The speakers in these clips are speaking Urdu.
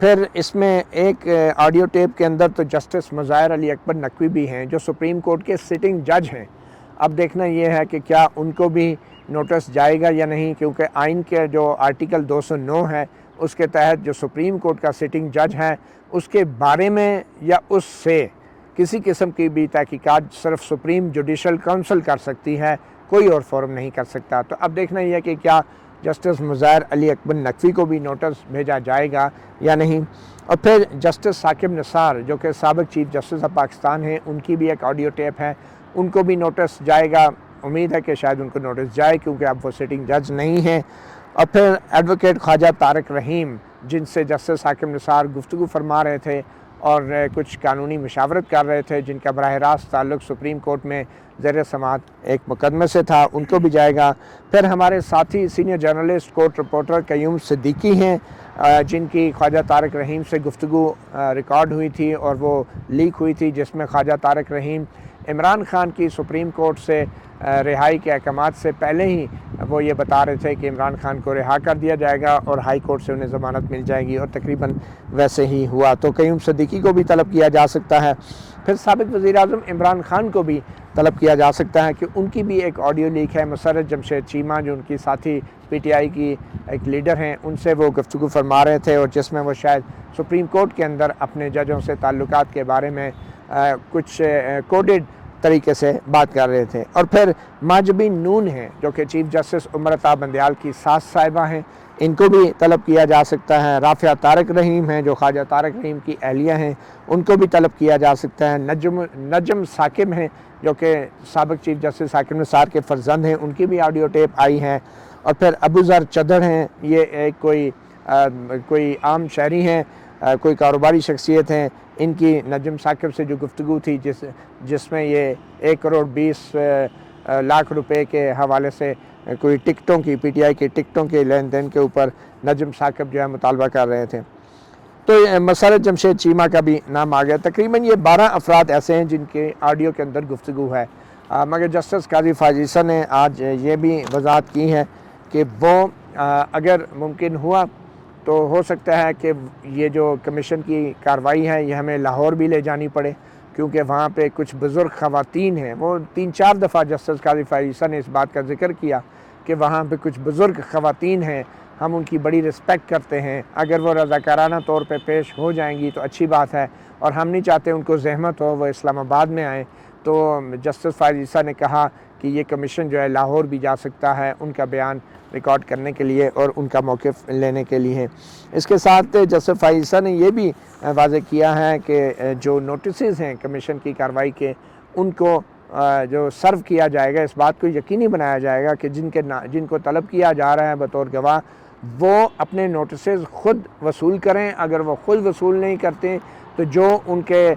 پھر اس میں ایک آڈیو ٹیپ کے اندر تو جسٹس مظاہر علی اکبر نقوی بھی ہیں جو سپریم کورٹ کے سٹنگ جج ہیں. اب دیکھنا یہ ہے کہ کیا ان کو بھی نوٹس جائے گا یا نہیں، کیونکہ آئین کے جو آرٹیکل 209 ہے اس کے تحت جو سپریم کورٹ کا سٹنگ جج ہے اس کے بارے میں یا اس سے کسی قسم کی بھی تحقیقات صرف سپریم جوڈیشل کونسل کر سکتی ہے، کوئی اور فورم نہیں کر سکتا. تو اب دیکھنا یہ ہے کہ کیا جسٹس مظاہر علی اکبر نقوی کو بھی نوٹس بھیجا جائے گا یا نہیں. اور پھر جسٹس ثاقب نثار جو کہ سابق چیف جسٹس آف پاکستان ہیں، ان کی بھی ایک آڈیو ٹیپ ہے، ان کو بھی نوٹس جائے گا. امید ہے کہ شاید ان کو نوٹس جائے کیونکہ اب وہ سٹنگ جج نہیں ہیں. اور پھر ایڈوکیٹ خواجہ طارق رحیم جن سے جسٹس ثاقب نثار گفتگو فرما رہے تھے اور کچھ قانونی مشاورت کر رہے تھے، جن کا براہ راست تعلق سپریم کورٹ میں زیر سماعت ایک مقدمے سے تھا، ان کو بھی جائے گا. پھر ہمارے ساتھی سینئر جرنلسٹ کورٹ رپورٹر قیوم صدیقی ہیں جن کی خواجہ طارق رحیم سے گفتگو ریکارڈ ہوئی تھی اور وہ لیک ہوئی تھی، جس میں خواجہ طارق رحیم عمران خان کی سپریم کورٹ سے رہائی کے احکامات سے پہلے ہی وہ یہ بتا رہے تھے کہ عمران خان کو رہا کر دیا جائے گا اور ہائی کورٹ سے انہیں ضمانت مل جائے گی، اور تقریباً ویسے ہی ہوا. تو قیوم صدیقی کو بھی طلب کیا جا سکتا ہے. پھر سابق وزیر اعظم عمران خان کو بھی طلب کیا جا سکتا ہے کہ ان کی بھی ایک آڈیو لیک ہے. مسرت جمشید چیمہ جو ان کی ساتھی پی ٹی آئی کی ایک لیڈر ہیں، ان سے وہ گفتگو فرما رہے تھے اور جس میں وہ شاید سپریم کورٹ کے اندر اپنے ججوں سے تعلقات کے بارے میں کچھ کوڈڈ طریقے سے بات کر رہے تھے. اور پھر ماجبین نون ہیں جو کہ چیف جسٹس عمر عطا بندیال کی ساس صاحبہ ہیں، ان کو بھی طلب کیا جا سکتا ہے. رافعہ طارق رحیم ہیں جو خواجہ طارق رحیم کی اہلیہ ہیں، ان کو بھی طلب کیا جا سکتا ہے. نجم ثاقب ہیں جو کہ سابق چیف جسٹس ثاقب نثار کے فرزند ہیں، ان کی بھی آڈیو ٹیپ آئی ہے. اور پھر ابو ذر چدھر ہیں، یہ ایک کوئی عام شہری ہیں، کوئی کاروباری شخصیت ہیں. ان کی نجم ثاقب سے جو گفتگو تھی جس میں یہ 1,20,00,000 روپے کے حوالے سے کوئی ٹکٹوں کی پی ٹی آئی کی ٹکٹوں کے لین دین کے اوپر نجم ثاقب جو ہے مطالبہ کر رہے تھے. تو مسرت جمشید چیمہ کا بھی نام آ گیا. تقریباً یہ 12 افراد ایسے ہیں جن کے آڈیو کے اندر گفتگو ہے. مگر جسٹس قاضی فائز عیسیٰ نے آج یہ بھی وضاحت کی ہے کہ وہ اگر ممکن ہوا تو ہو سکتا ہے کہ یہ جو کمیشن کی کارروائی ہے یہ ہمیں لاہور بھی لے جانی پڑے، کیونکہ وہاں پہ کچھ بزرگ خواتین ہیں. وہ 3-4 دفعہ جسٹس قاضی فائز عیسیٰ نے اس بات کا ذکر کیا کہ وہاں پہ کچھ بزرگ خواتین ہیں، ہم ان کی بڑی رسپیکٹ کرتے ہیں. اگر وہ رضاکارانہ طور پہ پیش ہو جائیں گی تو اچھی بات ہے، اور ہم نہیں چاہتے ان کو زحمت ہو وہ اسلام آباد میں آئیں. تو جسٹس فائز عیسیٰ نے کہا کہ یہ کمیشن جو ہے لاہور بھی جا سکتا ہے ان کا بیان ریکارڈ کرنے کے لیے اور ان کا موقف لینے کے لیے. اس کے ساتھ جسٹس فائز عیسیٰ نے یہ بھی واضح کیا ہے کہ جو نوٹسز ہیں کمیشن کی کارروائی کے، ان کو جو سرو کیا جائے گا، اس بات کو یقینی بنایا جائے گا کہ جن کو طلب کیا جا رہا ہے بطور گواہ وہ اپنے نوٹسز خود وصول کریں. اگر وہ خود وصول نہیں کرتے تو جو ان کے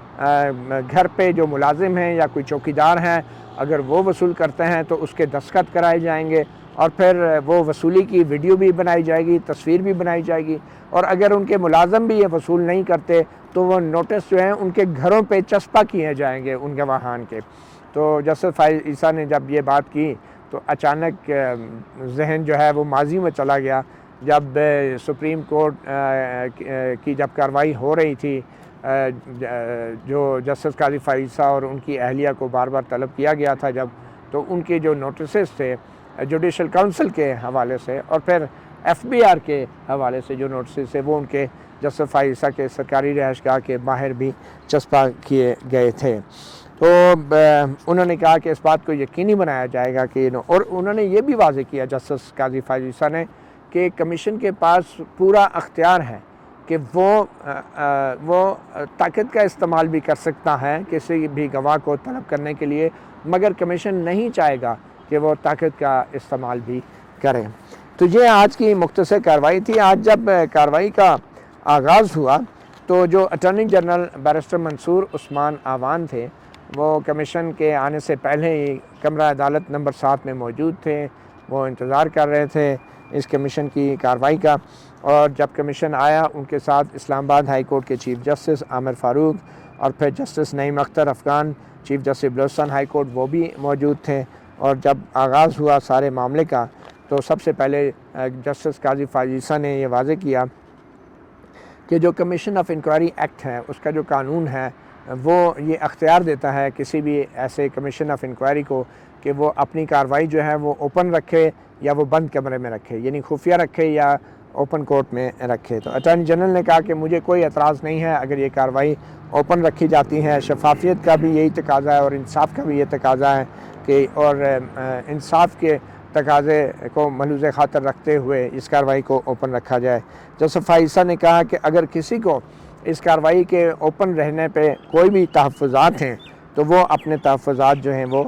گھر پہ جو ملازم ہیں یا کوئی چوکیدار ہیں اگر وہ وصول کرتے ہیں تو اس کے دستخط کرائے جائیں گے، اور پھر وہ وصولی کی ویڈیو بھی بنائی جائے گی، تصویر بھی بنائی جائے گی. اور اگر ان کے ملازم بھی یہ وصول نہیں کرتے تو وہ نوٹس جو ہیں ان کے گھروں پہ چسپاں کیے جائیں گے ان گواہان کے. تو جسٹس فائز عیسیٰ نے جب یہ بات کی تو اچانک ذہن جو ہے وہ ماضی میں چلا گیا، جب سپریم کورٹ کی جب کارروائی ہو رہی تھی، جو جسٹس قاضی فائز عیسیٰ اور ان کی اہلیہ کو بار بار طلب کیا گیا تھا تو ان کے جو نوٹسز تھے جوڈیشل کونسل کے حوالے سے اور پھر ایف بی آر کے حوالے سے جو نوٹسز تھے وہ ان کے جسٹس فائز عیسیٰ کے سرکاری رہائشگاہ کے باہر بھی چسپاں کیے گئے تھے. تو انہوں نے کہا کہ اس بات کو یقینی بنایا جائے گا کہ اور انہوں نے یہ بھی واضح کیا جسٹس قاضی فائز عیسیٰ نے کہ کمیشن کے پاس پورا اختیار ہے کہ وہ طاقت کا استعمال بھی کر سکتا ہے کسی بھی گواہ کو طلب کرنے کے لیے، مگر کمیشن نہیں چاہے گا کہ وہ طاقت کا استعمال بھی کریں. تو یہ آج کی مختصر کارروائی تھی. آج جب کارروائی کا آغاز ہوا تو جو اٹارنی جنرل بیرسٹر منصور عثمان آوان تھے وہ کمیشن کے آنے سے پہلے ہی کمرہ عدالت نمبر 7 میں موجود تھے. وہ انتظار کر رہے تھے اس کمیشن کی کارروائی کا، اور جب کمیشن آیا ان کے ساتھ اسلام آباد ہائی کورٹ کے چیف جسٹس عامر فاروق اور پھر justice Naeem Akhtar Afghan chief justice Balochistan high court وہ بھی موجود تھے. اور جب آغاز ہوا سارے معاملے کا تو سب سے پہلے جسٹس قاضی فائز عیسیٰ نے یہ واضح کیا کہ جو کمیشن آف انکوائری ایکٹ ہے اس کا جو قانون ہے وہ یہ اختیار دیتا ہے کسی بھی ایسے کمیشن آف انکوائری کو کہ وہ اپنی کارروائی جو ہے وہ اوپن رکھے یا وہ بند کمرے میں رکھے، یعنی خفیہ رکھے یا اوپن کورٹ میں رکھے۔ تو اٹارنی جنرل نے کہا کہ مجھے کوئی اعتراض نہیں ہے اگر یہ کارروائی اوپن رکھی جاتی ہے، شفافیت کا بھی یہی تقاضا ہے اور انصاف کا بھی یہ تقاضا ہے کہ اور انصاف کے تقاضے کو ملحوظ خاطر رکھتے ہوئے اس کارروائی کو اوپن رکھا جائے۔ جسٹس فائزہ نے کہا کہ اگر کسی کو اس کارروائی کے اوپن رہنے پہ کوئی بھی تحفظات ہیں تو وہ اپنے تحفظات جو ہیں وہ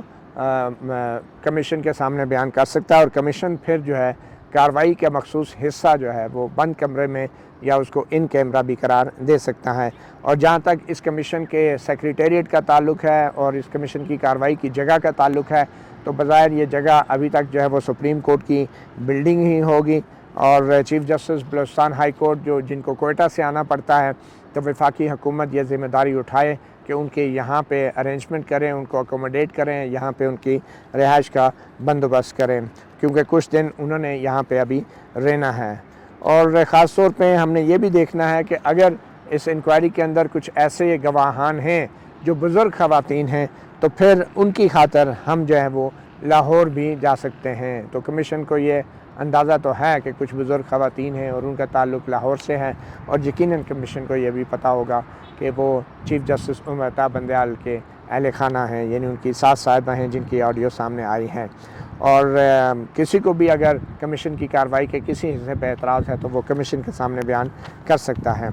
کمیشن کے سامنے بیان کر سکتا ہے، اور کمیشن پھر جو ہے کارروائی کا مخصوص حصہ جو ہے وہ بند کمرے میں یا اس کو ان کیمرہ بھی قرار دے سکتا ہے۔ اور جہاں تک اس کمیشن کے سیکریٹریٹ کا تعلق ہے اور اس کمیشن کی کارروائی کی جگہ کا تعلق ہے تو بظاہر یہ جگہ ابھی تک جو ہے وہ سپریم کورٹ کی بلڈنگ ہی ہوگی، اور chief justice Balochistan high court جن کو کوئٹہ سے آنا پڑتا ہے تو وفاقی حکومت یہ ذمہ داری اٹھائے کہ ان کے یہاں پہ ارینجمنٹ کریں، ان کو اکوموڈیٹ کریں، یہاں پہ ان کی رہائش کا بندوبست کریں، کیونکہ کچھ دن انہوں نے یہاں پہ ابھی رہنا ہے۔ اور خاص طور پہ ہم نے یہ بھی دیکھنا ہے کہ اگر اس انکوائری کے اندر کچھ ایسے گواہان ہیں جو بزرگ خواتین ہیں تو پھر ان کی خاطر ہم جو ہے وہ لاہور بھی جا سکتے ہیں۔ تو کمیشن کو یہ اندازہ تو ہے کہ کچھ بزرگ خواتین ہیں اور ان کا تعلق لاہور سے ہے، اور یقیناً کمیشن کو یہ بھی پتہ ہوگا کہ وہ چیف جسٹس امرتا بندیال کے اہل خانہ ہیں، یعنی ان کی ساس صاحبہ ہیں جن کی آڈیو سامنے آئی ہیں، اور کسی کو بھی اگر کمیشن کی کارروائی کے کسی حصے پہ اعتراض ہے تو وہ کمیشن کے سامنے بیان کر سکتا ہے۔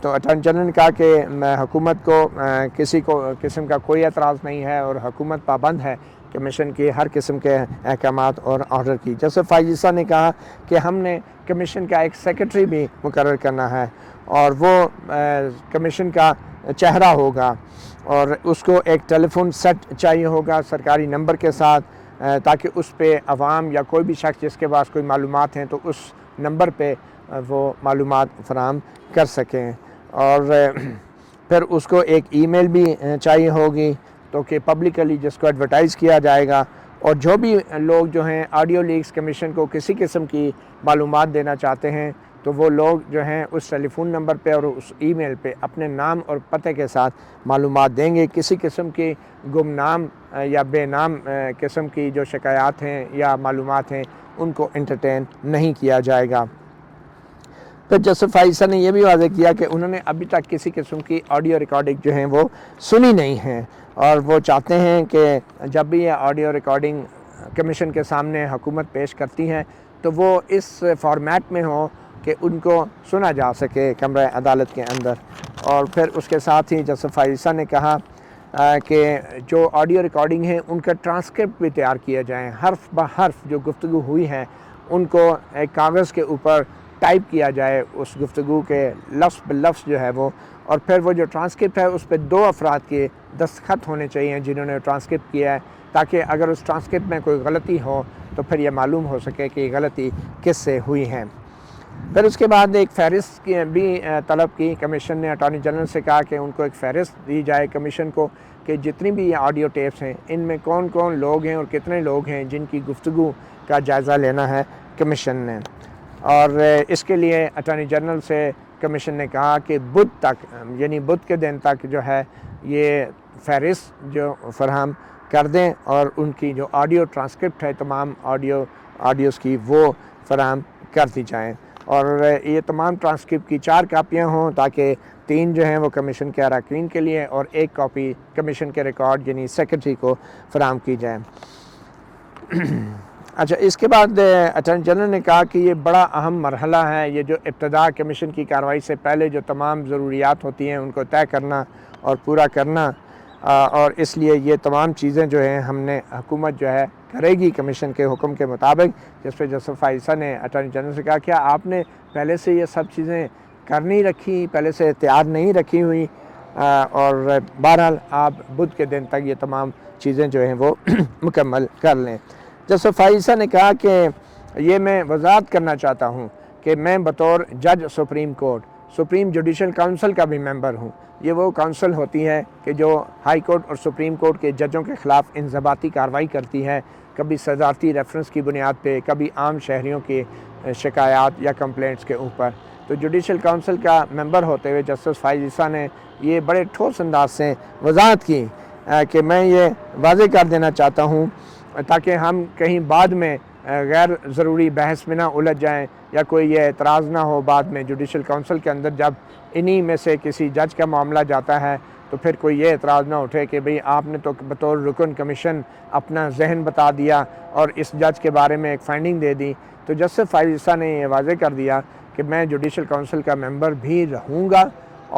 تو اٹارنی جنرل نے کہا کہ حکومت کو کسی قسم کا کوئی اعتراض نہیں ہے اور حکومت پابند ہے کمیشن کی ہر قسم کے احکامات اور آرڈر کی۔ جیسے فائزہ نے کہا کہ ہم نے کمیشن کا ایک سیکرٹری بھی مقرر کرنا ہے اور وہ کمیشن کا چہرہ ہوگا، اور اس کو ایک ٹیلی فون سیٹ چاہیے ہوگا سرکاری نمبر کے ساتھ، تاکہ اس پہ عوام یا کوئی بھی شخص جس کے پاس کوئی معلومات ہیں تو اس نمبر پہ وہ معلومات فراہم کر سکیں، اور پھر اس کو ایک ای میل بھی چاہیے ہوگی تو کہ پبلکلی جس کو ایڈورٹائز کیا جائے گا، اور جو بھی لوگ جو ہیں آڈیو لیکس کمیشن کو کسی قسم کی معلومات دینا چاہتے ہیں تو وہ لوگ جو ہیں اس ٹیلی فون نمبر پہ اور اس ای میل پہ اپنے نام اور پتے کے ساتھ معلومات دیں گے۔ کسی قسم کی گمنام یا بے نام قسم کی جو شکایات ہیں یا معلومات ہیں ان کو انٹرٹین نہیں کیا جائے گا۔ پھر جسٹس فائزہ نے یہ بھی واضح کیا کہ انہوں نے ابھی تک کسی قسم کی آڈیو ریکارڈنگ جو ہیں وہ سنی نہیں ہیں، اور وہ چاہتے ہیں کہ جب بھی یہ آڈیو ریکارڈنگ کمیشن کے سامنے حکومت پیش کرتی ہے تو وہ اس فارمیٹ میں ہو کہ ان کو سنا جا سکے کمرہ عدالت کے اندر۔ اور پھر اس کے ساتھ ہی جسٹس فائزہ نے کہا کہ جو آڈیو ریکارڈنگ ہے ان کا ٹرانسکرپٹ بھی تیار کیا جائیں، حرف بہ حرف جو گفتگو ہوئی ہے ان کو ایک کاغذ کے اوپر ٹائپ کیا جائے اس گفتگو کے لفظ بلفظ جو ہے وہ، اور پھر وہ جو ٹرانسکرپٹ ہے اس پہ 2 افراد کے دستخط ہونے چاہیے جنہوں نے ٹرانسکرپٹ کیا ہے، تاکہ اگر اس ٹرانسکرپٹ میں کوئی غلطی ہو تو پھر یہ معلوم ہو سکے کہ یہ غلطی کس سے ہوئی ہے۔ پھر اس کے بعد ایک فہرست کی بھی طلب کی کمیشن نے، اٹارنی جنرل سے کہا کہ ان کو ایک فہرست دی جائے کمیشن کو کہ جتنی بھی یہ آڈیو ٹیپس ہیں ان میں کون کون لوگ ہیں اور کتنے لوگ ہیں جن کی گفتگو کا جائزہ لینا ہے کمیشن نے۔ اور اس کے لیے اٹارنی جنرل سے کمیشن نے کہا کہ بدھ تک، یعنی بدھ کے دن تک جو ہے یہ فہرست جو فراہم کر دیں اور ان کی جو آڈیو ٹرانسکرپٹ ہے تمام آڈیوز کی وہ فراہم کر دی جائیں، اور یہ تمام ٹرانسکرپٹ کی 4 کاپیاں ہوں تاکہ 3 جو ہیں وہ کمیشن کے اراکین کے لیے اور 1 کاپی کمیشن کے ریکارڈ یعنی سیکرٹری کو فراہم کی جائے۔ اچھا، اس کے بعد اٹارنی جنرل نے کہا کہ یہ بڑا اہم مرحلہ ہے، یہ جو ابتدا کمیشن کی کارروائی سے پہلے جو تمام ضروریات ہوتی ہیں ان کو طے کرنا اور پورا کرنا، اور اس لیے یہ تمام چیزیں جو ہیں ہم نے حکومت جو ہے کرے گی کمیشن کے حکم کے مطابق۔ جس پہ جسٹس فائزہ نے اٹارنی جنرل سے کہا کیا آپ نے پہلے سے یہ سب چیزیں کر نہیں رکھی، پہلے سے تیار نہیں رکھی ہوئی، اور بہرحال آپ بدھ کے دن تک یہ تمام چیزیں جو ہیں وہ مکمل کر لیں۔ جسٹس فائزہ نے کہا کہ یہ میں وضاحت کرنا چاہتا ہوں کہ میں بطور جج supreme court supreme judicial council کا بھی ممبر ہوں۔ یہ وہ کونسل ہوتی ہے کہ جو ہائی کورٹ اور سپریم کورٹ کے ججوں کے خلاف انضباطی کارروائی کرتی ہے، کبھی صدارتی ریفرنس کی بنیاد پہ، کبھی عام شہریوں کی شکایات یا کمپلینٹس کے اوپر۔ تو تو جوڈیشل کونسل کا ممبر ہوتے ہوئے جسٹس فائز عیسیٰ نے یہ بڑے ٹھوس انداز سے وضاحت کی کہ میں یہ واضح کر دینا چاہتا ہوں تاکہ ہم کہیں بعد میں غیر ضروری بحث میں نہ الجھ جائیں یا کوئی یہ اعتراض نہ ہو بعد میں جوڈیشل کونسل کے اندر جب انہی میں سے کسی جج کا معاملہ جاتا ہے تو پھر کوئی یہ اعتراض نہ اٹھے کہ بھئی آپ نے تو بطور رکن کمیشن اپنا ذہن بتا دیا اور اس جج کے بارے میں ایک فائنڈنگ دے دی۔ تو جسٹس فائز عیسیٰ نے یہ واضح کر دیا کہ میں جوڈیشل کونسل کا ممبر بھی رہوں گا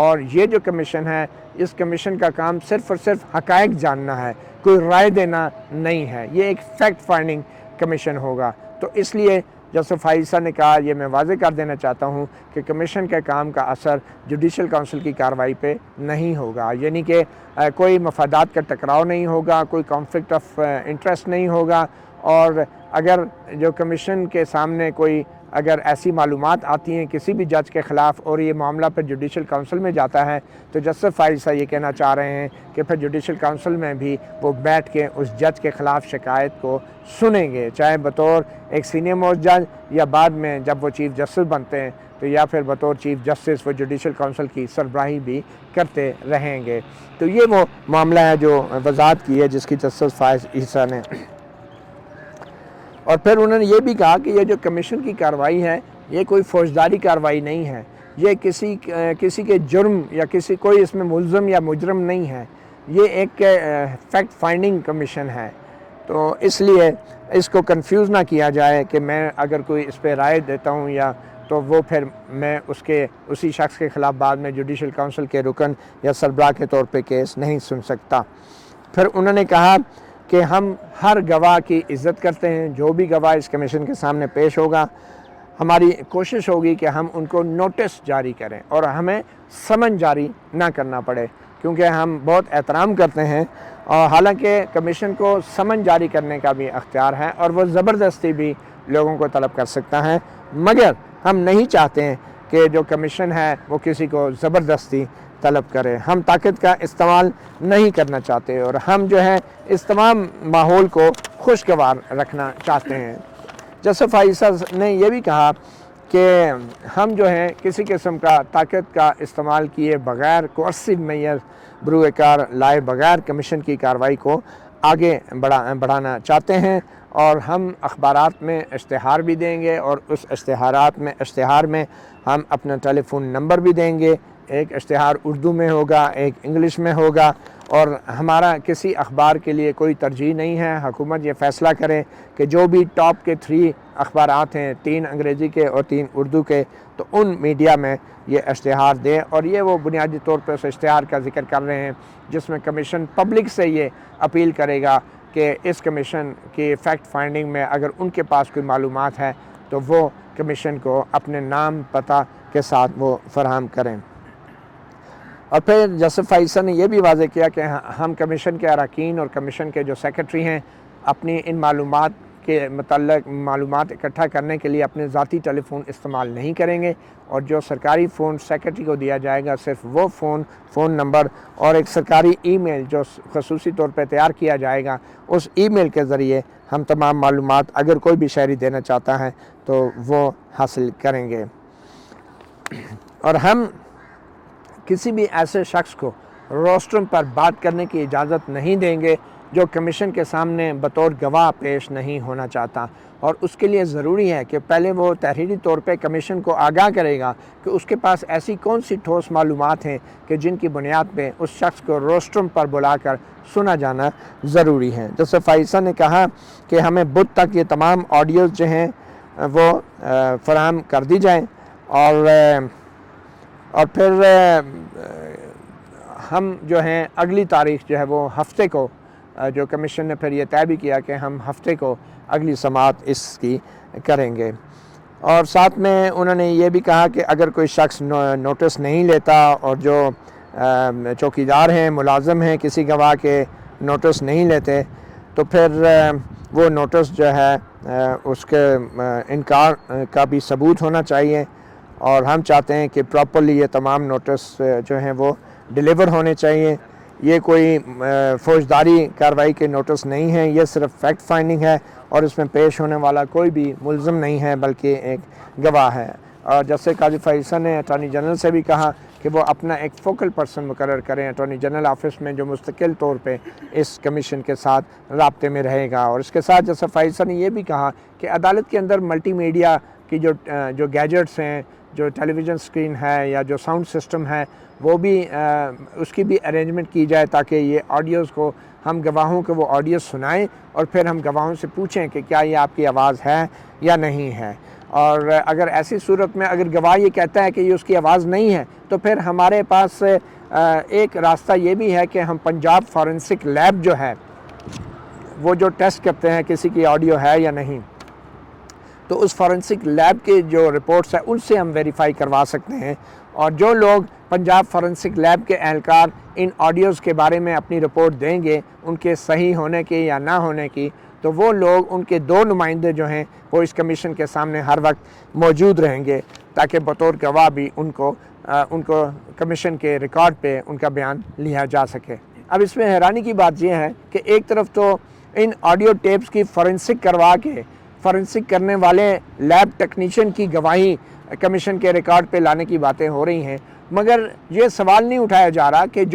اور یہ جو کمیشن ہے اس کمیشن کا کام صرف اور صرف حقائق جاننا ہے، کوئی رائے دینا نہیں ہے، یہ ایک فیکٹ فائنڈنگ کمیشن ہوگا۔ تو اس لیے جسٹس فائز عیسیٰ نے کہا یہ میں واضح کر دینا چاہتا ہوں کہ کمیشن کے کام کا اثر جوڈیشل کونسل کی کارروائی پہ نہیں ہوگا، یعنی کہ کوئی مفادات کا ٹکراؤ نہیں ہوگا، کوئی کانفلکٹ آف انٹرسٹ نہیں ہوگا، اور اگر جو کمیشن کے سامنے کوئی اگر ایسی معلومات آتی ہیں کسی بھی جج کے خلاف اور یہ معاملہ پھر جوڈیشل کونسل میں جاتا ہے تو جسٹس فائز عیسیٰ یہ کہنا چاہ رہے ہیں کہ پھر جوڈیشل کونسل میں بھی وہ بیٹھ کے اس جج کے خلاف شکایت کو سنیں گے، چاہے بطور ایک سینئر موسٹ جج یا بعد میں جب وہ چیف جسٹس بنتے ہیں تو یا پھر بطور چیف جسٹس وہ جوڈیشل کونسل کی سربراہی بھی کرتے رہیں گے۔ تو یہ وہ معاملہ ہے جو وضاحت کی ہے جس کی جسٹس فائز عیسیٰ نے۔ اور پھر انہوں نے یہ بھی کہا کہ یہ جو کمیشن کی کارروائی ہے یہ کوئی فوجداری کارروائی نہیں ہے، یہ کسی کے جرم یا کوئی اس میں ملزم یا مجرم نہیں ہے، یہ ایک فیکٹ فائنڈنگ کمیشن ہے۔ تو اس لیے اس کو کنفیوز نہ کیا جائے کہ میں اگر کوئی اس پہ رائے دیتا ہوں یا تو وہ پھر میں اسی شخص کے خلاف بعد میں جوڈیشل کونسل کے رکن یا سربراہ کے طور پہ کیس نہیں سن سکتا۔ پھر انہوں نے کہا کہ ہم ہر گواہ کی عزت کرتے ہیں، جو بھی گواہ اس کمیشن کے سامنے پیش ہوگا ہماری کوشش ہوگی کہ ہم ان کو نوٹس جاری کریں اور ہمیں سمن جاری نہ کرنا پڑے، کیونکہ ہم بہت احترام کرتے ہیں اور حالانکہ کمیشن کو سمن جاری کرنے کا بھی اختیار ہے اور وہ زبردستی بھی لوگوں کو طلب کر سکتا ہے، مگر ہم نہیں چاہتے ہیں کہ جو کمیشن ہے وہ کسی کو زبردستی طلب کرے، ہم طاقت کا استعمال نہیں کرنا چاہتے اور ہم جو ہے اس تمام ماحول کو خوشگوار رکھنا چاہتے ہیں۔ جسٹس فائز عیسیٰ نے یہ بھی کہا کہ ہم جو ہیں کسی قسم کا طاقت کا استعمال کیے بغیر کوئرسو میئر بروئے کار لائے بغیر کمیشن کی کارروائی کو آگے بڑھانا چاہتے ہیں، اور ہم اخبارات میں اشتہار بھی دیں گے اور اس اشتہار میں ہم اپنا ٹیلی فون نمبر بھی دیں گے، ایک اشتہار اردو میں ہوگا، ایک انگلش میں ہوگا، اور ہمارا کسی اخبار کے لیے کوئی ترجیح نہیں ہے، حکومت یہ فیصلہ کرے کہ جو بھی ٹاپ کے 3 اخبارات ہیں، 3 انگریزی کے اور 3 اردو کے، تو ان میڈیا میں یہ اشتہار دیں، اور یہ وہ بنیادی طور پر اس اشتہار کا ذکر کر رہے ہیں جس میں کمیشن پبلک سے یہ اپیل کرے گا کہ اس کمیشن کی فیکٹ فائنڈنگ میں اگر ان کے پاس کوئی معلومات ہے تو وہ کمیشن کو اپنے نام پتہ کے ساتھ وہ فراہم کریں۔ اور پھر جسٹس فائز عیسیٰ نے یہ بھی واضح کیا کہ ہم کمیشن کے اراکین اور کمیشن کے جو سیکرٹری ہیں اپنی ان معلومات کے متعلق معلومات اکٹھا کرنے کے لیے اپنے ذاتی ٹیلی فون استعمال نہیں کریں گے، اور جو سرکاری فون سیکرٹری کو دیا جائے گا صرف وہ فون نمبر اور ایک سرکاری ای میل جو خصوصی طور پہ تیار کیا جائے گا، اس ای میل کے ذریعے ہم تمام معلومات اگر کوئی بھی شہری دینا چاہتا ہے تو وہ حاصل کریں گے۔ اور ہم کسی بھی ایسے شخص کو روسٹرم پر بات کرنے کی اجازت نہیں دیں گے جو کمیشن کے سامنے بطور گواہ پیش نہیں ہونا چاہتا، اور اس کے لیے ضروری ہے کہ پہلے وہ تحریری طور پہ کمیشن کو آگاہ کرے گا کہ اس کے پاس ایسی کون سی ٹھوس معلومات ہیں کہ جن کی بنیاد پہ اس شخص کو روسٹرم پر بلا کر سنا جانا ضروری ہے۔ جسٹس فائز عیسیٰ نے کہا کہ ہمیں بدھ تک یہ تمام آڈیوز جو ہیں وہ فراہم کر دی جائیں، اور پھر ہم جو ہیں اگلی تاریخ جو ہے وہ ہفتے کو جو کمیشن نے پھر یہ طے بھی کیا کہ ہم ہفتے کو اگلی سماعت اس کی کریں گے۔ اور ساتھ میں انہوں نے یہ بھی کہا کہ اگر کوئی شخص نوٹس نہیں لیتا اور جو چوکیدار ہیں ملازم ہیں کسی گواہ کے نوٹس نہیں لیتے تو پھر وہ نوٹس جو ہے اس کے انکار کا بھی ثبوت ہونا چاہیے، اور ہم چاہتے ہیں کہ پراپرلی یہ تمام نوٹس جو ہیں وہ ڈیلیور ہونے چاہیے۔ یہ کوئی فوجداری کارروائی کے نوٹس نہیں ہیں، یہ صرف فیکٹ فائنڈنگ ہے اور اس میں پیش ہونے والا کوئی بھی ملزم نہیں ہے بلکہ ایک گواہ ہے۔ اور جسٹس قاضی فائز عیسیٰ نے اٹارنی جنرل سے بھی کہا کہ وہ اپنا ایک فوکل پرسن مقرر کریں اٹارنی جنرل آفس میں، جو مستقل طور پہ اس کمیشن کے ساتھ رابطے میں رہے گا۔ اور اس کے ساتھ جسٹس فائز عیسیٰ نے یہ بھی کہا کہ عدالت کے اندر ملٹی میڈیا کی جو گیجٹس ہیں، جو ٹیلی ویژن اسکرین ہے یا جو ساؤنڈ سسٹم ہے، وہ بھی اس کی بھی ارینجمنٹ کی جائے تاکہ یہ آڈیوز کو ہم گواہوں کو وہ آڈیو سنائیں اور پھر ہم گواہوں سے پوچھیں کہ کیا یہ آپ کی آواز ہے یا نہیں ہے۔ اور اگر ایسی صورت میں اگر گواہ یہ کہتا ہے کہ یہ اس کی آواز نہیں ہے تو پھر ہمارے پاس ایک راستہ یہ بھی ہے کہ ہم پنجاب فورنسک لیب جو ہے وہ جو ٹیسٹ کرتے ہیں کسی کی آڈیو ہے یا نہیں، تو اس فورنسک لیب کے جو رپورٹس ہیں ان سے ہم ویریفائی کروا سکتے ہیں۔ اور جو لوگ پنجاب فورنسک لیب کے اہلکار ان آڈیوز کے بارے میں اپنی رپورٹ دیں گے ان کے صحیح ہونے کی یا نہ ہونے کی، تو وہ لوگ ان کے 2 نمائندے جو ہیں وہ اس کمیشن کے سامنے ہر وقت موجود رہیں گے تاکہ بطور گواہ بھی ان کو کمیشن کے ریکارڈ پہ ان کا بیان لیا جا سکے۔ اب اس میں حیرانی کی بات یہ ہے کہ ایک طرف تو ان آڈیو ٹیپس کی فورنسک کروا کے فورنسک کرنے والے لیب ٹیکنیشین کی گواہی کمیشن کے ریکارڈ پہ لانے کی باتیں ہو رہی ہیں، مگر یہ سوال نہیں اٹھایا جا رہا کہ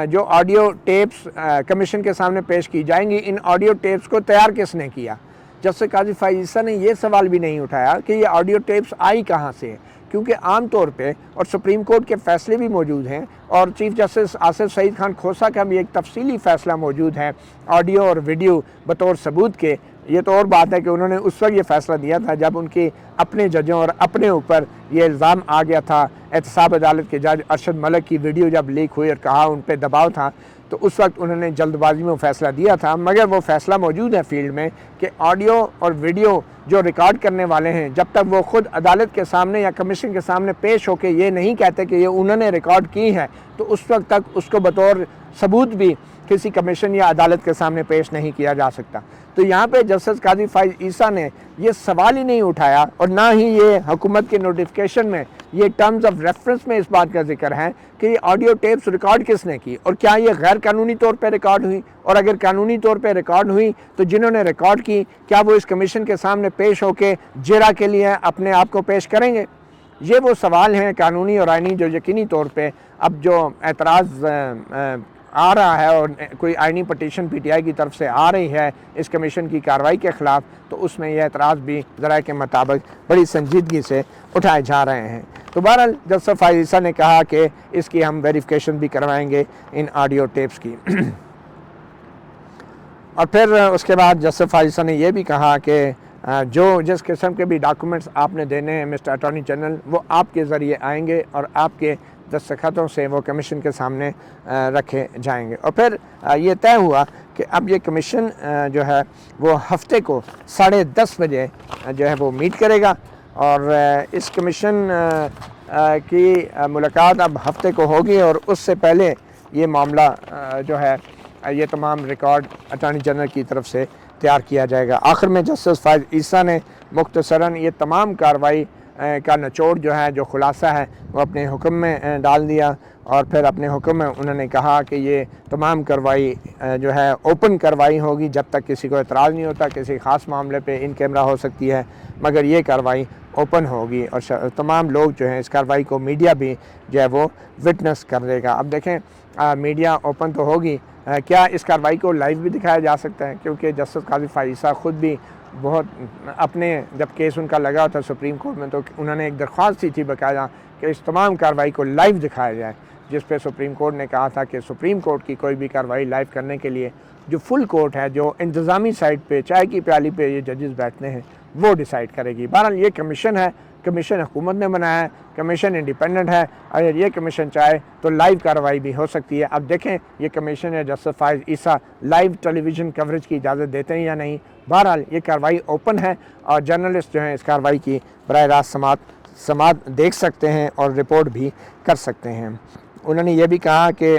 جو آڈیو ٹیپس کمیشن کے سامنے پیش کی جائیں گی، ان آڈیو ٹیپس کو تیار کس نے کیا۔ جسٹس قاضی فائز عیسیٰ نے یہ سوال بھی نہیں اٹھایا کہ یہ آڈیو ٹیپس آئی کہاں سے، کیونکہ عام طور پہ اور سپریم کورٹ کے فیصلے بھی موجود ہیں اور چیف جسٹس آصف سعید خان کھوسہ کا بھی ایک تفصیلی فیصلہ موجود ہے آڈیو اور ویڈیو بطور ثبوت کے۔ یہ تو اور بات ہے کہ انہوں نے اس وقت یہ فیصلہ دیا تھا جب ان کی اپنے ججوں اور اپنے اوپر یہ الزام آ گیا تھا، احتساب عدالت کے جج ارشد ملک کی ویڈیو جب لیک ہوئی اور کہا ان پہ دباؤ تھا، تو اس وقت انہوں نے جلد بازی میں فیصلہ دیا تھا، مگر وہ فیصلہ موجود ہے فیلڈ میں کہ آڈیو اور ویڈیو جو ریکارڈ کرنے والے ہیں جب تک وہ خود عدالت کے سامنے یا کمیشن کے سامنے پیش ہو کے یہ نہیں کہتے کہ یہ انہوں نے ریکارڈ کی ہے، تو اس وقت تک اس کو بطور ثبوت بھی کسی کمیشن یا عدالت کے سامنے پیش نہیں کیا جا سکتا۔ تو یہاں پہ جسٹس قاضی فائز عیسیٰ نے یہ سوال ہی نہیں اٹھایا اور نہ ہی یہ حکومت کے نوٹیفیکیشن میں یہ ٹرمز آف ریفرنس میں اس بات کا ذکر ہے کہ یہ آڈیو ٹیپس ریکارڈ کس نے کی اور کیا یہ غیر قانونی طور پہ ریکارڈ ہوئی، اور اگر قانونی طور پہ ریکارڈ ہوئی تو جنہوں نے ریکارڈ کی کیا وہ اس کمیشن کے سامنے پیش ہو کے جرا کے لیے اپنے آپ کو پیش کریں گے۔ یہ وہ سوال ہیں قانونی اور آئینی جو یقینی طور پہ اب جو اعتراض آ رہا ہے اور کوئی آئینی پٹیشن پی ٹی آئی کی طرف سے آ رہی ہے اس کمیشن کی کارروائی کے خلاف، تو اس میں یہ اعتراض بھی ذرائع کے مطابق بڑی سنجیدگی سے اٹھائے جا رہے ہیں۔ تو بہرحال جسٹس فائز عیسیٰ نے کہا کہ اس کی ہم ویریفیکیشن بھی کروائیں گے ان آڈیو ٹیپس کی۔ اور پھر اس کے بعد جسٹس فائز عیسیٰ نے یہ بھی کہا کہ جس قسم کے بھی ڈاکومنٹس آپ نے دینے ہیں مسٹر اٹارنی جنرل، وہ آپ کے ذریعے آئیں گے اور آپ کے دستخطوں سے وہ کمیشن کے سامنے رکھے جائیں گے۔ اور پھر یہ طے ہوا کہ اب یہ کمیشن جو ہے وہ ہفتے کو 10:30 بجے جو ہے وہ میٹ کرے گا، اور اس کمیشن کی ملاقات اب ہفتے کو ہوگی اور اس سے پہلے یہ معاملہ جو ہے یہ تمام ریکارڈ اٹارنی جنرل کی طرف سے تیار کیا جائے گا۔ آخر میں جسٹس فائز عیسیٰ نے مختصراً یہ تمام کارروائی کا نچوڑ جو ہے، جو خلاصہ ہے، وہ اپنے حکم میں ڈال دیا، اور پھر اپنے حکم میں انہوں نے کہا کہ یہ تمام کارروائی جو ہے اوپن کارروائی ہوگی جب تک کسی کو اعتراض نہیں ہوتا، کسی خاص معاملے پہ ان کیمرہ ہو سکتی ہے، مگر یہ کارروائی اوپن ہوگی اور تمام لوگ جو ہیں اس کارروائی کو میڈیا بھی جو ہے وہ وٹنس کر دے گا۔ اب دیکھیں میڈیا اوپن تو ہوگی، کیا اس کارروائی کو لائیو بھی دکھایا جا سکتا ہے؟ کیونکہ جسٹس قاضی فائز عیسیٰ خود بھی بہت اپنے جب کیس ان کا لگا تھا سپریم کورٹ میں تو انہوں نے ایک درخواست دی تھی باقاعدہ کہ اس تمام کارروائی کو لائیو دکھایا جائے، جس پہ سپریم کورٹ نے کہا تھا کہ سپریم کورٹ کی کوئی بھی کارروائی لائیو کرنے کے لیے جو فل کورٹ ہے، جو انتظامی سائٹ پہ چائے کی پیالی پہ یہ ججز بیٹھتے ہیں، وہ ڈیسائیڈ کرے گی۔ بہرحال یہ کمیشن ہے، کمیشن حکومت نے بنایا ہے، کمیشن انڈیپینڈنٹ ہے، اگر یہ کمیشن چاہے تو لائیو کارروائی بھی ہو سکتی ہے۔ اب دیکھیں یہ کمیشن ہے جسٹس فائز عیسیٰ لائیو ٹیلی ویژن کوریج کی اجازت دیتے ہیں یا نہیں۔ بہرحال یہ کارروائی اوپن ہے اور جرنلسٹ جو ہیں اس کارروائی کی براہ راست سماعت دیکھ سکتے ہیں اور رپورٹ بھی کر سکتے ہیں۔ انہوں نے یہ بھی کہا کہ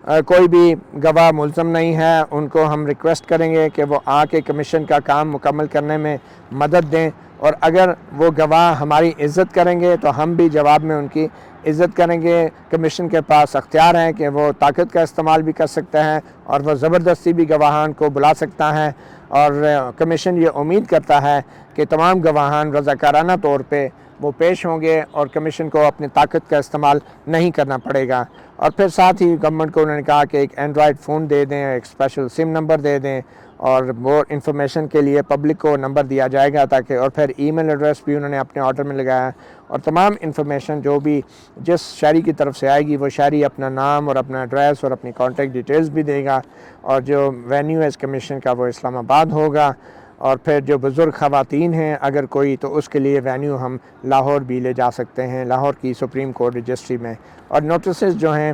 کوئی بھی گواہ ملزم نہیں ہے، ان کو ہم ریکویسٹ کریں گے کہ وہ آ کے کمیشن کا کام مکمل کرنے میں مدد دیں، اور اگر وہ گواہ ہماری عزت کریں گے تو ہم بھی جواب میں ان کی عزت کریں گے۔ کمیشن کے پاس اختیار ہے کہ وہ طاقت کا استعمال بھی کر سکتا ہے اور وہ زبردستی بھی گواہان کو بلا سکتا ہے، اور کمیشن یہ امید کرتا ہے کہ تمام گواہان رضاکارانہ طور پہ وہ پیش ہوں گے اور کمیشن کو اپنی طاقت کا استعمال نہیں کرنا پڑے گا۔ اور پھر ساتھ ہی گورنمنٹ کو انہوں نے کہا کہ ایک اینڈرائڈ فون دے دیں، ایک اسپیشل سم نمبر دے دیں، اور وہ انفارمیشن کے لیے پبلک کو نمبر دیا جائے گا تاکہ، اور پھر ای میل ایڈریس بھی انہوں نے اپنے آرڈر میں لگایا، اور تمام انفارمیشن جو بھی جس شہری کی طرف سے آئے گی وہ شہری اپنا نام اور اپنا ایڈریس اور اپنی کانٹیکٹ ڈیٹیلز بھی دے گا، اور جو وینیو ہے اس کمیشن کا وہ اسلام آباد ہوگا، اور پھر جو بزرگ خواتین ہیں اگر کوئی تو اس کے لیے وینیو ہم لاہور بھی لے جا سکتے ہیں، لاہور کی سپریم کورٹ رجسٹری میں۔ اور نوٹسز جو ہیں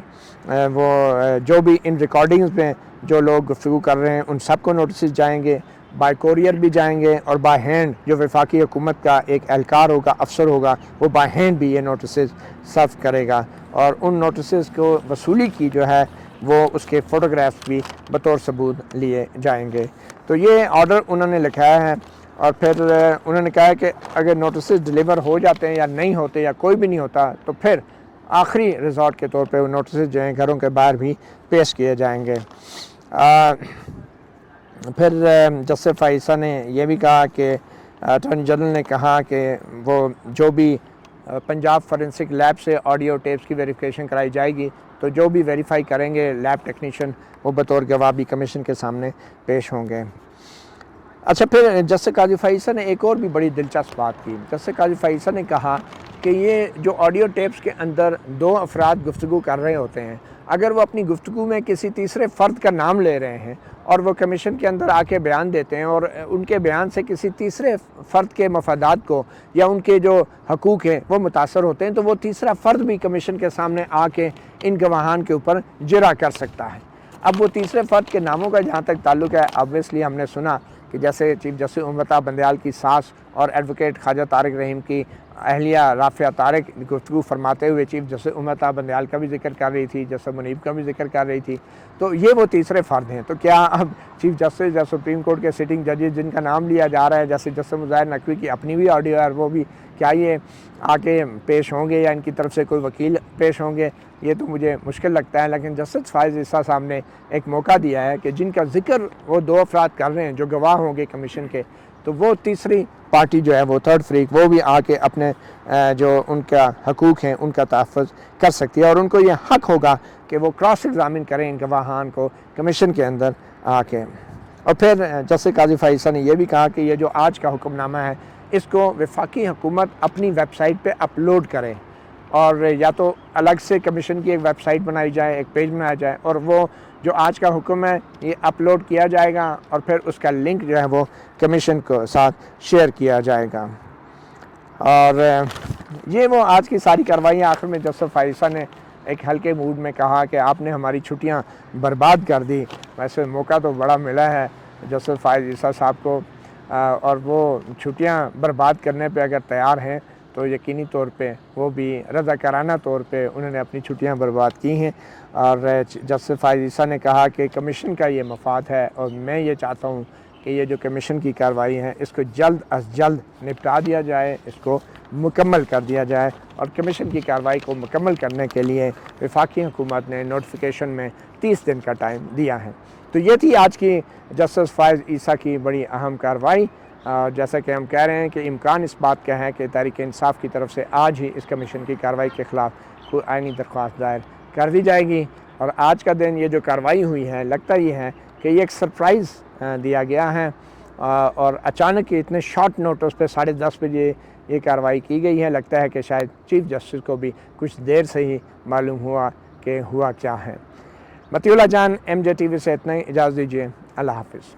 وہ جو بھی ان ریکارڈنگز میں جو لوگ گفتگو کر رہے ہیں ان سب کو نوٹسز جائیں گے، بائی کوریئر بھی جائیں گے، اور بائی ہینڈ جو وفاقی حکومت کا ایک اہلکار ہوگا، افسر ہوگا، وہ بائی ہینڈ بھی یہ نوٹسز سرو کرے گا، اور ان نوٹسز کو وصولی کی جو ہے وہ اس کے فوٹوگراف بھی بطور ثبوت لیے جائیں گے۔ تو یہ آرڈر انہوں نے لکھایا ہے، اور پھر انہوں نے کہا ہے کہ اگر نوٹسز ڈلیور ہو جاتے ہیں یا نہیں ہوتے یا کوئی بھی نہیں ہوتا تو پھر آخری ریزورٹ کے طور پہ وہ نوٹسز جو ہیں گھروں کے باہر بھی پیش کیے جائیں گے۔ پھر جسٹس عیسیٰ نے یہ بھی کہا کہ اٹارنی جنرل نے کہا کہ وہ جو بھی پنجاب فورینسک لیب سے آڈیو ٹیپس کی ویریفیکیشن کرائی جائے گی تو جو بھی ویریفائی کریں گے لیب ٹیکنیشین وہ بطور گواہ بھی کمیشن کے سامنے پیش ہوں گے۔ اچھا، پھر جسٹس کاظم عیسیٰ نے ایک اور بھی بڑی دلچسپ بات کی۔ جسٹس کاظم عیسیٰ نے کہا کہ یہ جو آڈیو ٹیپس کے اندر دو افراد گفتگو کر رہے ہوتے ہیں، اگر وہ اپنی گفتگو میں کسی تیسرے فرد کا نام لے رہے ہیں اور وہ کمیشن کے اندر آ کے بیان دیتے ہیں اور ان کے بیان سے کسی تیسرے فرد کے مفادات کو یا ان کے جو حقوق ہیں وہ متاثر ہوتے ہیں، تو وہ تیسرا فرد بھی کمیشن کے سامنے آ کے ان گواہان کے اوپر جرح کر سکتا ہے۔ اب وہ تیسرے فرد کے ناموں کا جہاں تک تعلق ہے، آبویسلی ہم نے سنا کہ جیسے چیف جسٹس امتا بندیال کی ساس اور ایڈوکیٹ خواجہ طارق رحیم کی اہلیہ رافعہ طارق گفتگو فرماتے ہوئے چیف جسٹس امتا بندیال کا بھی ذکر کر رہی تھی، جسٹس منیب کا بھی ذکر کر رہی تھی، تو یہ وہ تیسرے فرد ہیں۔ تو کیا اب چیف جسٹس یا سپریم کورٹ کے سٹنگ ججز جن کا نام لیا جا رہا ہے، جیسے جسٹس مظاہر نقوی کی اپنی بھی آڈیو ہے، وہ بھی کیا یہ آ کے پیش ہوں گے یا ان کی طرف سے کوئی وکیل پیش ہوں گے، یہ تو مجھے مشکل لگتا ہے۔ لیکن جسٹس فائز عیسیٰ صاحب نے ایک موقع دیا ہے کہ جن کا ذکر وہ دو افراد کر رہے ہیں جو گواہ ہوں گے کمیشن کے، تو وہ تیسری پارٹی جو ہے وہ تھرڈ فریق وہ بھی آ کے اپنے جو ان کا حقوق ہیں ان کا تحفظ کر سکتی ہے، اور ان کو یہ حق ہوگا کہ وہ کراس ایگزامن کریں ان گواہان کو کمیشن کے اندر آ کے۔ اور پھر جسٹس کاظم عیسیٰ نے یہ بھی کہا کہ یہ جو آج کا حکم نامہ ہے اس کو وفاقی حکومت اپنی ویب سائٹ پہ اپلوڈ کرے، اور یا تو الگ سے کمیشن کی ایک ویب سائٹ بنائی جائے، ایک پیج بنایا جائے، اور وہ جو آج کا حکم ہے یہ اپلوڈ کیا جائے گا اور پھر اس کا لنک جو ہے وہ کمیشن کو ساتھ شیئر کیا جائے گا۔ اور یہ وہ آج کی ساری کارروائیاں۔ آخر میں جسٹس عیسیٰ نے ایک ہلکے موڈ میں کہا کہ آپ نے ہماری چھٹیاں برباد کر دی۔ ویسے موقع تو بڑا ملا ہے جسٹس فائز عیسیٰ صاحب کو، اور وہ چھٹیاں برباد کرنے پہ اگر تیار ہیں تو یقینی طور پہ وہ بھی رضاکارانہ طور پہ انہوں نے اپنی چھٹیاں برباد کی ہیں۔ اور جسٹس فائز عیسیٰ نے کہا کہ کمیشن کا یہ مفاد ہے اور میں یہ چاہتا ہوں کہ یہ جو کمیشن کی کارروائی ہے اس کو جلد از جلد نپٹا دیا جائے، اس کو مکمل کر دیا جائے، اور کمیشن کی کارروائی کو مکمل کرنے کے لیے وفاقی حکومت نے نوٹیفیکیشن میں 30 دن کا ٹائم دیا ہے۔ تو یہ تھی آج کی جسٹس فائز عیسیٰ کی بڑی اہم کارروائی۔ جیسا کہ ہم کہہ رہے ہیں کہ امکان اس بات کا ہے کہ تحریک انصاف کی طرف سے آج ہی اس کمیشن کی کارروائی کے خلاف کوئی آئینی درخواست دائر کر دی جائے گی۔ اور آج کا دن یہ جو کارروائی ہوئی ہے، لگتا یہ ہے کہ یہ ایک سرپرائز دیا گیا ہے، اور اچانک اتنے شارٹ نوٹس پہ 10:30 بجے یہ کارروائی کی گئی ہے۔ لگتا ہے کہ شاید چیف جسٹس کو بھی کچھ دیر سے ہی معلوم ہوا کہ ہوا کیا ہے۔ مطیع اللہ جان، MJ TV سے اتنا ہی، اجازت دیجیے، اللہ حافظ۔